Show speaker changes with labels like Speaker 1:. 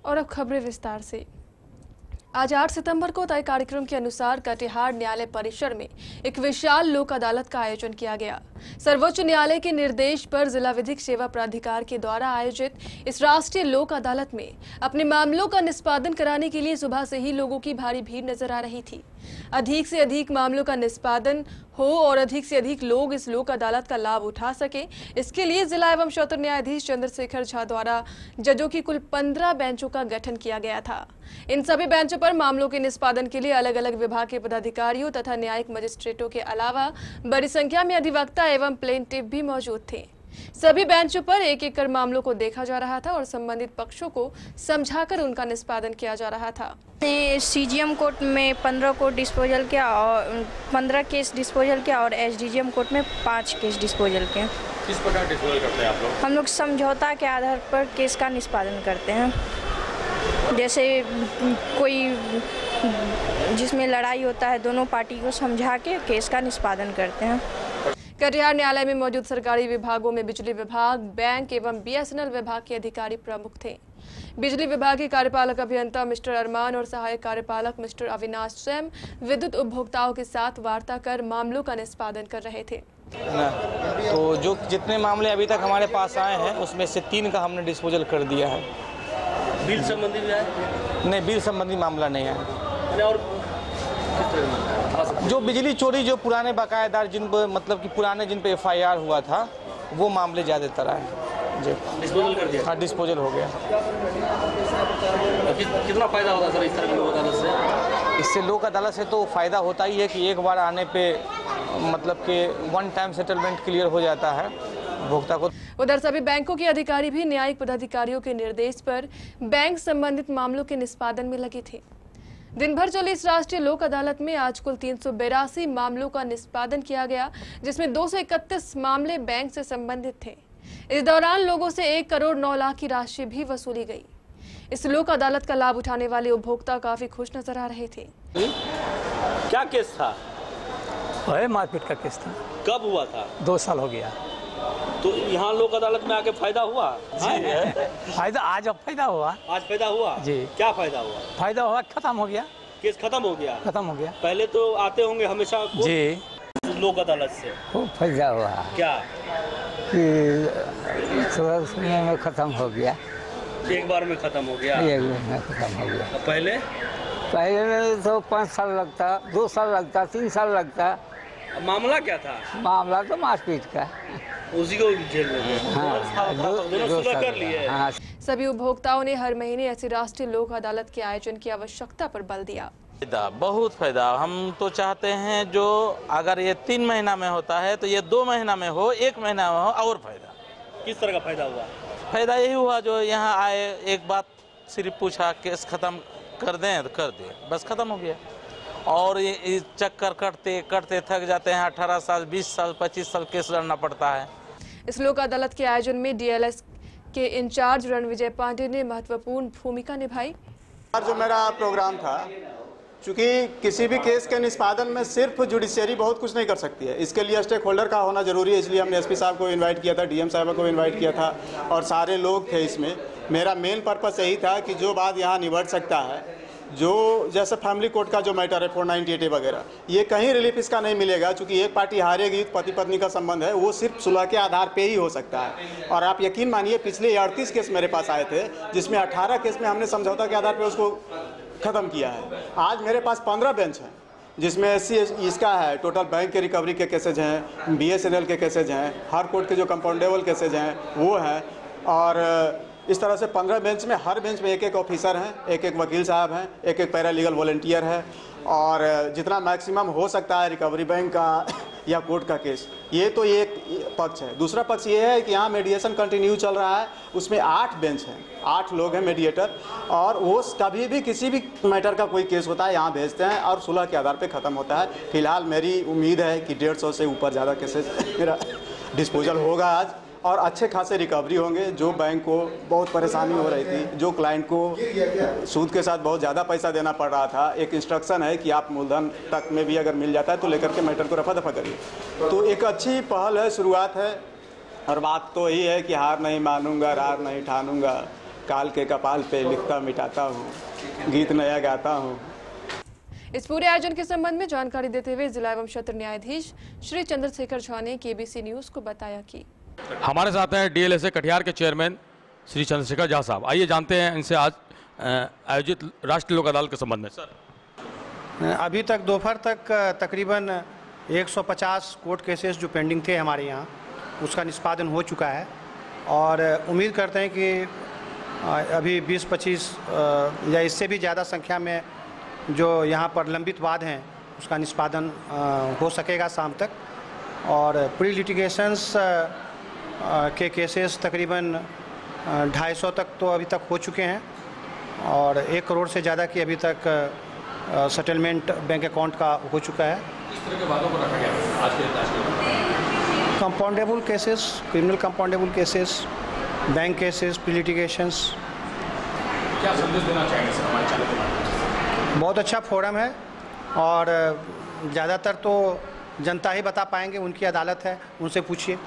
Speaker 1: और अब खबरें विस्तार से। आज 8 सितंबर को तय कार्यक्रम के अनुसार कटिहार न्यायालय परिसर में एक विशाल लोक अदालत का आयोजन किया गया। सर्वोच्च न्यायालय के निर्देश पर जिला विधिक सेवा प्राधिकार के द्वारा आयोजित इस राष्ट्रीय लोक अदालत में अपने मामलों का निष्पादन कराने के लिए सुबह से ही लोगों की भारी भीड़ नजर आ रही थी। अधिक से अधिक मामलों का निष्पादन हो और अधिक से अधिक लोग इस लोक अदालत का लाभ उठा सके, इसके लिए जिला एवं सत्र न्यायाधीश चंद्रशेखर झा द्वारा जजों की कुल 15 बेंचों का गठन किया गया था। इन सभी बेंचों पर मामलों के निष्पादन के लिए अलग अलग विभाग के पदाधिकारियों तथा न्यायिक मजिस्ट्रेटों के अलावा बड़ी संख्या में अधिवक्ता एवं प्लेंटिफ भी मौजूद थे। सभी बेंचों पर एक एक कर मामलों को देखा जा रहा था और संबंधित पक्षों को समझाकर उनका निष्पादन किया जा रहा था।
Speaker 2: सीजीएम कोर्ट में 15 को डिस्पोजल किया और 15 केस डिस्पोजल किया और एसडीजीएम कोर्ट में 5 केस डिस्पोजल किए।
Speaker 3: किस प्रकार डिस्पोजल करते हैं आप लोग?
Speaker 2: हम लोग समझौता के आधार पर केस का निष्पादन करते हैं। जैसे कोई जिसमें लड़ाई होता है, दोनों पार्टी को समझा के केस का निष्पादन करते हैं।
Speaker 1: कटिहार न्यायालय में मौजूद सरकारी विभागों में बिजली विभाग, बैंक एवं बीएसएनएल विभाग के अधिकारी प्रमुख थे। बिजली विभाग के कार्यपालक अभियंता मिस्टर अरमान और सहायक कार्यपालक मिस्टर अविनाश स्वयं विद्युत उपभोक्ताओं के साथ वार्ता कर मामलों का निष्पादन कर रहे थे।
Speaker 4: तो जो जितने मामले अभी तक हमारे पास आए हैं उसमें से 3 का हमने डिस्पोजल कर दिया है।
Speaker 3: बिल संबंधी भी है?
Speaker 4: नहीं, बिल संबंधी मामला नहीं है।
Speaker 3: और
Speaker 4: जो बिजली चोरी, जो पुराने बकायेदार जिन पर मतलब कि पुराने जिन पे एफआईआर हुआ था, वो मामले ज़्यादातर आए जी।
Speaker 3: डिस्पोजल कर दिया?
Speaker 4: हाँ, डिस्पोजल हो गया।
Speaker 3: कितना फायदा होता सर इस तरह की लोक अदालत से?
Speaker 4: इससे लोक अदालत से तो फ़ायदा होता ही है कि एक बार आने पे मतलब कि वन टाइम सेटलमेंट क्लियर हो जाता है उपभोक्ता को।
Speaker 1: उधर सभी बैंकों के अधिकारी भी न्यायिक पदाधिकारियों के निर्देश पर बैंक संबंधित मामलों के निष्पादन में लगे थे। दिन भर चली इस राष्ट्रीय लोक अदालत में आज कुल 382 मामलों का निष्पादन किया गया, जिसमें 231 मामले बैंक से संबंधित थे। इस दौरान लोगों से 1 करोड़ 9 लाख की राशि भी वसूली गई। इस लोक अदालत का लाभ उठाने वाले उपभोक्ता काफी खुश नजर आ रहे थे।
Speaker 3: क्या केस था?
Speaker 5: मारपीट का केस था।
Speaker 3: कब हुआ था?
Speaker 5: 2 साल हो गया।
Speaker 3: तो यहाँ लोक अदालत में आके फायदा हुआ?
Speaker 5: फायदा आज फायदा हुआ।
Speaker 3: आज फायदा हुआ
Speaker 5: जी।
Speaker 3: क्या फायदा हुआ?
Speaker 5: फायदा हुआ, खत्म हो गया
Speaker 3: केस, खत्म हो गया।
Speaker 5: खत्म हो गया।
Speaker 3: पहले तो आते होंगे हमेशा
Speaker 5: जी
Speaker 3: लोक अदालत से।
Speaker 6: खूब फायदा हुआ
Speaker 3: क्या
Speaker 6: कि सुबह में खत्म हो गया।
Speaker 3: एक बार में खत्म हो गया?
Speaker 6: एक बार में खत्म हो गया।
Speaker 3: पहले
Speaker 6: में तो 5 साल लगता, 2 साल लगता, 3 साल लगता।
Speaker 3: मामला क्या था?
Speaker 6: मामला तो मारपीट का।
Speaker 3: उसी को जेल में
Speaker 6: दोनों
Speaker 3: सुलह कर लिए।
Speaker 6: हाँ।
Speaker 1: सभी उपभोक्ताओं ने हर महीने ऐसी राष्ट्रीय लोक अदालत के आयोजन की आवश्यकता पर बल दिया।
Speaker 7: बहुत फायदा। हम तो चाहते हैं जो अगर ये 3 महीना में होता है तो ये 2 महीना में हो, 1 महीना में हो और फायदा।
Speaker 3: किस तरह का फायदा हुआ?
Speaker 7: फायदा यही हुआ जो यहाँ आए, एक बात सिर्फ पूछा, केस खत्म कर दें तो कर दे, बस खत्म हो गया। और ये चक्कर कटते कटते थक जाते हैं। 18 साल 20 साल 25 साल केस लड़ना पड़ता है।
Speaker 1: इस लोक अदालत के आयोजन में डीएलएस के इंचार्ज रणविजय पांडे ने महत्वपूर्ण भूमिका निभाई।
Speaker 8: जो मेरा प्रोग्राम था, चूँकि किसी भी केस के निष्पादन में सिर्फ जुडिशरी बहुत कुछ नहीं कर सकती है, इसके लिए स्टेक होल्डर का होना जरूरी है। इसलिए हमने एसपी साहब को इनवाइट किया था, डीएम साहब को इनवाइट किया था और सारे लोग थे इसमें। मेरा मेन पर्पस यही था कि जो बात यहाँ निबट सकता है, जो जैसे फैमिली कोर्ट का जो मैटर है 498 वगैरह, ये कहीं रिलीफ इसका नहीं मिलेगा। चूँकि एक पार्टी हारेगी, पति पत्नी का संबंध है, वो सिर्फ सुलह के आधार पे ही हो सकता है। और आप यकीन मानिए, पिछले 38 केस मेरे पास आए थे, जिसमें 18 केस में हमने समझौता के आधार पे उसको ख़त्म किया है। आज मेरे पास 15 बेंच हैं, जिसमें इसका है टोटल बैंक के रिकवरी के केसेज हैं, बीएसएनएल के केसेज हैं, हर कोर्ट के जो कंपाउंडेबल केसेज हैं वो हैं। और इस तरह से 15 बेंच में, हर बेंच में एक एक ऑफिसर हैं, एक एक वकील साहब हैं, एक एक पैरालीगल वॉलंटियर है। और जितना मैक्सिमम हो सकता है रिकवरी बैंक का या कोर्ट का केस, ये तो एक पक्ष है। दूसरा पक्ष ये है कि यहाँ मीडिएशन कंटिन्यू चल रहा है, उसमें 8 बेंच हैं, 8 लोग हैं मीडिएटर, और वो कभी भी किसी भी मैटर का कोई केस होता है यहाँ भेजते हैं और सुलह के आधार पे ख़त्म होता है। फिलहाल मेरी उम्मीद है कि 150 से ऊपर ज़्यादा केसेस मेरा डिस्पोजल होगा आज, और अच्छे खासे रिकवरी होंगे। जो बैंक को बहुत परेशानी हो रही थी, जो क्लाइंट को सूद के साथ बहुत ज़्यादा पैसा देना पड़ रहा था, एक इंस्ट्रक्शन है कि आप मूलधन तक में भी अगर मिल जाता है तो लेकर के मैटर को रफा दफा करिए। तो एक अच्छी पहल है, शुरुआत है। और बात तो यही है कि हार नहीं मानूंगा, रार नहीं ठानूंगा, काल के कपाल पे लिखता मिटाता हूँ, गीत नया गाता हूँ।
Speaker 1: इस पूरे आयोजन के संबंध में जानकारी देते हुए जिला एवं सत्र न्यायाधीश श्री चंद्रशेखर झा ने केबीसी न्यूज को बताया कि
Speaker 9: हमारे साथ हैं डीएलएसए कटिहार के चेयरमैन श्री चंद्रशेखर झा साहब। आइए जानते हैं इनसे आज आयोजित राष्ट्रीय लोक अदालत के संबंध में। सर,
Speaker 10: अभी तक दोपहर तक तकरीबन 150 कोर्ट केसेस जो पेंडिंग थे हमारे यहाँ, उसका निष्पादन हो चुका है और उम्मीद करते हैं कि अभी 20-25 या इससे भी ज़्यादा संख्या में जो यहाँ पर लंबित वाद हैं उसका निष्पादन हो सकेगा शाम तक। और प्री लिटिगेशंस के केसेस तकरीबन 250 तक तो अभी तक हो चुके हैं और 1 करोड़ से ज़्यादा की अभी तक सेटलमेंट बैंक अकाउंट का हो चुका है।
Speaker 9: इस तरह के वादों को रखा गया आज के
Speaker 10: compoundable cases, criminal compoundable cases, bank cases, pre litigations.
Speaker 9: क्या संदेश देना चाहेंगे सर हमारे चैनल के माध्यम से?
Speaker 10: बहुत अच्छा फोरम है और ज़्यादातर तो जनता ही बता पाएंगे, उनकी अदालत है, उनसे पूछिए।